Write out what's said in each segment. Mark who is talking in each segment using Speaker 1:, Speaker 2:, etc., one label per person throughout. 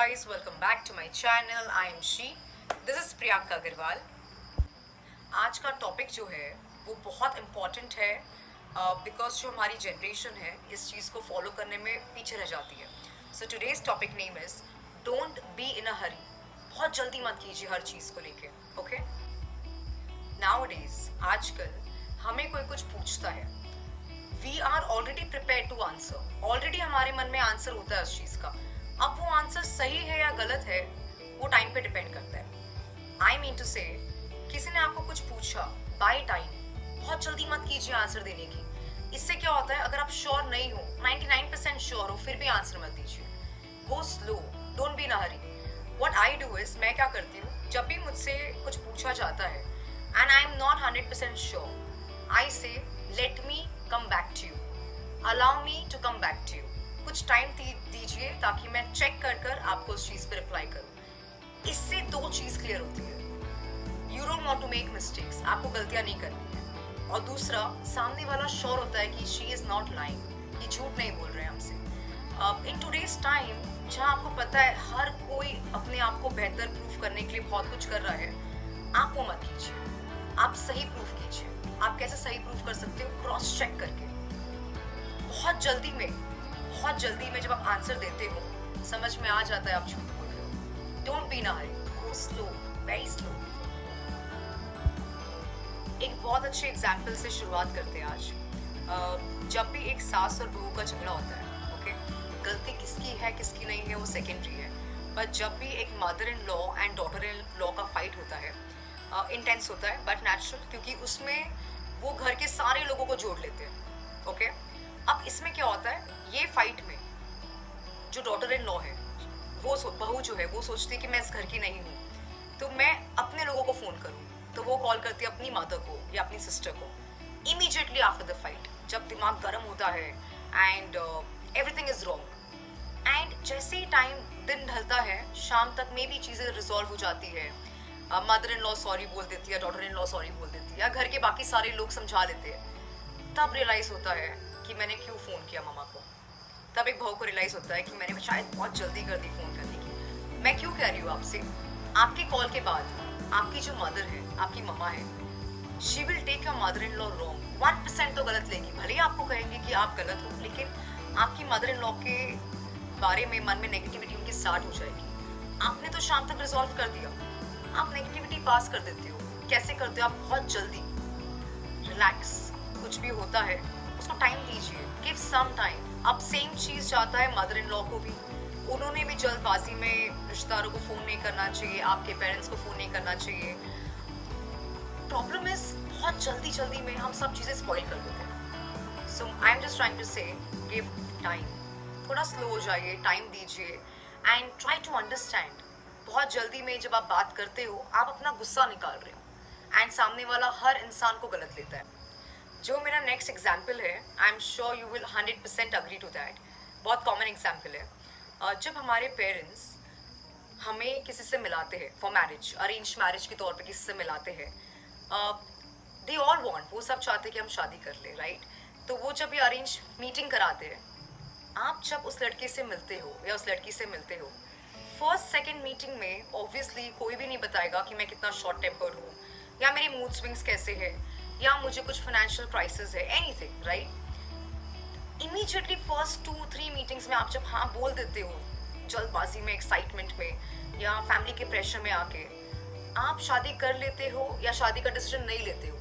Speaker 1: guys, welcome back to my channel. I am She. This is Priyanka Agarwal. आज का topic जो है वो बहुत इम्पॉर्टेंट है बिकॉज जो हमारी जनरेशन है इस चीज़ को फॉलो करने में पीछे रह जाती है. So today's topic name is don't be in a hurry. बहुत जल्दी मत कीजिए हर चीज़ को लेके. ओके, नाउअडेज आजकल हमें कोई कुछ पूछता है, we are already prepare to answer. Already हमारे मन में आंसर होता है उस चीज़ का. अब वो आंसर सही है या गलत है वो टाइम पे डिपेंड करता है. आई मीन टू से, किसी ने आपको कुछ पूछा, बाय टाइम बहुत जल्दी मत कीजिए आंसर देने की. इससे क्या होता है, अगर आप श्योर नहीं हो, 99% श्योर हो, फिर भी आंसर मत दीजिए. गो slow, don't be in a Hari. What I do is, मैं क्या करती हूँ, जब भी मुझसे कुछ पूछा जाता है and I am not 100% sure, I say let me come back to you, allow me to come back to you. कुछ टाइम दीजिए ताकि मैं चेक कर आपको उस चीज़ पे रिप्लाई करूँ. इससे दो चीज़ क्लियर होती है. You don't want to make mistakes, आपको गलतियाँ नहीं करनी है. और दूसरा, सामने वाला श्योर होता है कि शी इज़ नॉट लाइंग, ये झूठ नहीं बोल रहे हैं हमसे. इन टूडेज टाइम जहाँ आपको पता है हर कोई अपने आप को बेहतर प्रूफ करने के लिए बहुत कुछ कर रहा है, आप वो मत कीजिए. आप सही प्रूफ कीजिए. आप कैसे सही प्रूफ कर सकते हो? क्रॉस चेक करके. बहुत जल्दी में जब आप आंसर देते हो समझ में आ जाता है आप झूठ बोल रहे हो. Don't be in a Hari, go slow, very slow. एक बहुत अच्छे एग्जाम्पल से शुरुआत करते हैं आज. जब भी एक सास और बहू का झगड़ा होता है, ओके, गलती किसकी है किसकी नहीं है वो सेकेंडरी है. बट जब भी एक mother in law and daughter in law का फाइट होता है, इंटेंस होता है बट नेचुरल, क्योंकि उसमें वो घर के सारे लोगों को जोड़ लेते हैं. ओके, अब इसमें क्या होता है, ये फाइट में जो डॉटर इन लॉ है, वो बहू जो है वो सोचती है कि मैं इस घर की नहीं हूँ, तो मैं अपने लोगों को फ़ोन करूँ. तो वो कॉल करती है अपनी मदर को या अपनी सिस्टर को इमीडिएटली आफ्टर द फाइट, जब दिमाग गर्म होता है and everything is wrong. And जैसे ही टाइम दिन ढलता है, शाम तक में भी चीज़ें रिजॉल्व हो जाती है. मदर इन लॉ सॉरी बोल देती है, डॉटर इन लॉ सॉरी बोल देती है, या घर के बाकी सारे लोग समझा लेते हैं. तब रियलाइज़ होता है कि मैंने क्यों फ़ोन किया मम्मा को. तब एक बहू को रियलाइज़ होता है कि मैंने शायद बहुत जल्दी कर दी फ़ोन करने की. मैं क्यों कह रही हूँ आपसे, आपके कॉल के बाद आपकी जो मदर है, आपकी मम्मा है, she will take your mother in law wrong. 1% तो गलत लेगी. भले ही आपको कहेंगे कि आप गलत हो, लेकिन आपकी मदर इन लॉ के बारे में मन में नेगेटिविटी उनकी स्टार्ट हो जाएगी. आपने तो शाम तक रिजॉल्व कर दिया, आप नेगेटिविटी पास कर देते हो. कैसे करते हो आप? बहुत जल्दी. रिलैक्स. कुछ भी होता है उसको टाइम दीजिए, गिव सम टाइम. अब सेम चीज़ चाहता है मदर इन लॉ को भी. उन्होंने भी जल्दबाजी में रिश्तेदारों को फ़ोन नहीं करना चाहिए, आपके पेरेंट्स को फ़ोन नहीं करना चाहिए. प्रॉब्लम इज बहुत जल्दी में हम सब चीज़ें स्पॉइल कर देते हैं. So I am just trying to say give time. थोड़ा स्लो हो जाइए, टाइम दीजिए एंड ट्राई टू अंडरस्टैंड. बहुत जल्दी में जब आप बात करते हो, आप अपना गुस्सा निकाल रहे हो एंड सामने वाला हर इंसान को गलत लेता है. जो मेरा नेक्स्ट एग्जाम्पल है, I am sure you will 100% agree to that. बहुत कॉमन एग्जाम्पल है. जब हमारे पेरेंट्स हमें किसी से मिलाते हैं फॉर मैरिज, अरेंज मैरिज के तौर पे किसी से मिलाते हैं, दे ऑल वांट, वो सब चाहते हैं कि हम शादी कर ले, राइट. तो वो जब ये अरेंज मीटिंग कराते हैं, आप जब उस लड़के से मिलते हो या उस लड़की से मिलते हो, फर्स्ट सेकेंड मीटिंग में ऑब्वियसली कोई भी नहीं बताएगा कि मैं कितना शॉर्ट टेम्पर्ड हूँ, या मेरे मूड स्विंग्स कैसे है, या मुझे कुछ फाइनेंशियल क्राइसिस है, anything, right. Immediately first 2-3 meetings में आप जब हाँ बोल देते हो, जल्दबाजी में, एक्साइटमेंट में, या फैमिली के प्रेशर में आके आप शादी कर लेते हो या शादी का डिसीजन नहीं लेते हो,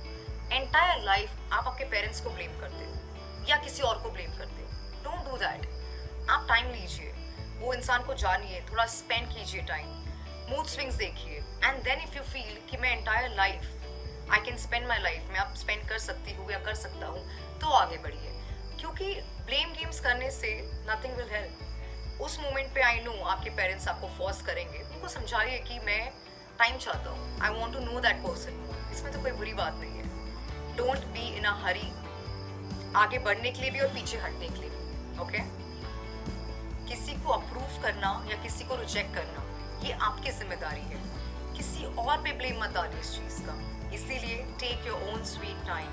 Speaker 1: एंटायर लाइफ आप आपके पेरेंट्स को ब्लेम करते हो या किसी और को ब्लेम करते हो. Don't do that. आप टाइम लीजिए, वो इंसान को जानिए, थोड़ा स्पेंड कीजिए टाइम, मूड स्विंग्स देखिए, and then if you feel कि मैं entire life I can spend my life में आप स्पेंड कर सकती हूँ या कर सकता हूँ, तो आगे बढ़िए. क्योंकि ब्लेम गेम्स करने से नथिंग विल हेल्प. उस मोमेंट पे आई नो आपके पेरेंट्स आपको फोर्स करेंगे. उनको समझाइए कि मैं टाइम चाहता हूँ, I want to know that person. इसमें तो कोई बुरी बात नहीं है. डोंट बी इन अ हरी, आगे बढ़ने के लिए भी और पीछे हटने के लिए भी. ओके, किसी को अप्रूव करना या किसी को रिजेक्ट करना ये आपकी जिम्मेदारी है. किसी और पे ब्लेम मत डालिए इस चीज़ का. इसीलिए take your own sweet time.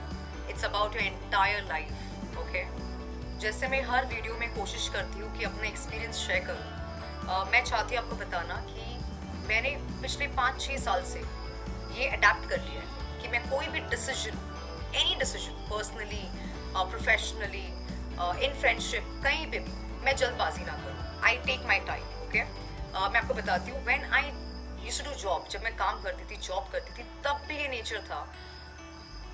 Speaker 1: It's about your entire life. Okay, जैसे मैं हर वीडियो में कोशिश करती हूँ कि अपने एक्सपीरियंस शेयर करूँ, मैं चाहती हूँ आपको बताना कि मैंने पिछले 5-6 साल से ये अडेप्ट कर लिया है कि मैं कोई भी decision, any decision, personally, professionally, in friendship, कहीं पे भी मैं जल्दबाजी ना करूँ. I take my time. Okay, मैं आपको बताती हूँ, when I used to do job, जब मैं काम करती थी, जॉब करती थी, तब भी ये नेचर था.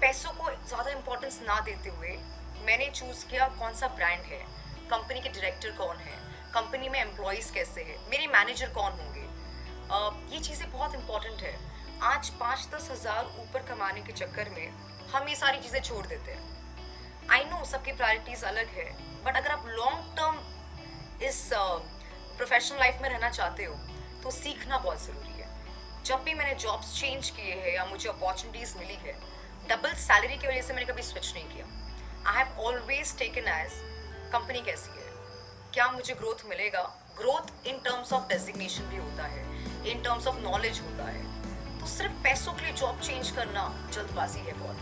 Speaker 1: पैसों को ज़्यादा इंपॉर्टेंस ना देते हुए मैंने चूज़ किया कौन सा ब्रांड है, कंपनी के डायरेक्टर कौन है, कंपनी में एम्प्लॉयज़ कैसे हैं, मेरे मैनेजर कौन होंगे. ये चीज़ें बहुत इंपॉर्टेंट है. आज 5-10 हज़ार ऊपर कमाने के चक्कर में हम ये सारी चीज़ें छोड़ देते हैं. आई नो सबकी प्रायोरिटीज़ अलग है, बट अगर आप लॉन्ग टर्म इस प्रोफेशनल लाइफ में रहना चाहते हो तो सीखना बहुत ज़रूरी है. जब भी मैंने जॉब्स चेंज किए हैं या मुझे अपॉर्चुनिटीज़ मिली है, डबल सैलरी की वजह से मैंने कभी स्विच नहीं किया. I have always taken as company कैसी है, क्या मुझे ग्रोथ मिलेगा. Growth in terms of designation भी होता है, इन टर्म्स ऑफ नॉलेज होता है. तो सिर्फ पैसों के लिए जॉब चेंज करना जल्दबाजी है बहुत.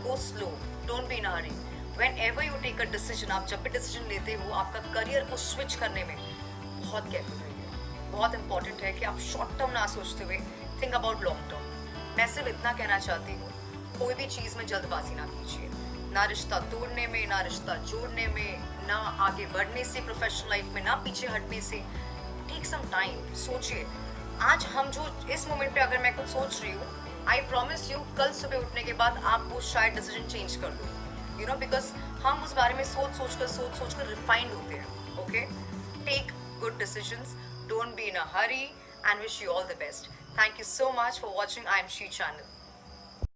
Speaker 1: Go slow, don't be in hurry. Whenever you take a decision, आप जब भी डिसीजन लेते हो आपका करियर को स्विच करने में बहुत केयरफुल रहिए. बहुत इंपॉर्टेंट है कि आप शॉर्ट टर्म ना सोचते हुए थिंक अबाउट लॉन्ग टर्म. मैं सिर्फ इतना कहना चाहती हूँ, कोई भी चीज़ में जल्दबाजी ना कीजिए, ना रिश्ता तोड़ने में, ना रिश्ता जोड़ने में, ना आगे बढ़ने से प्रोफेशनल लाइफ में, ना पीछे हटने से. टेक सम टाइम, सोचिए. आज हम जो इस मोमेंट पे अगर मैं कुछ सोच रही हूँ, आई प्रॉमिस यू कल सुबह उठने के बाद आप वो शायद डिसीजन चेंज कर दो. यू नो, बिकॉज हम उस बारे में सोच कर रिफाइंड होते हैं. Okay, take good decisions, don't be in a hurry, and wish you all the best. Thank you so much for watching I Am She channel.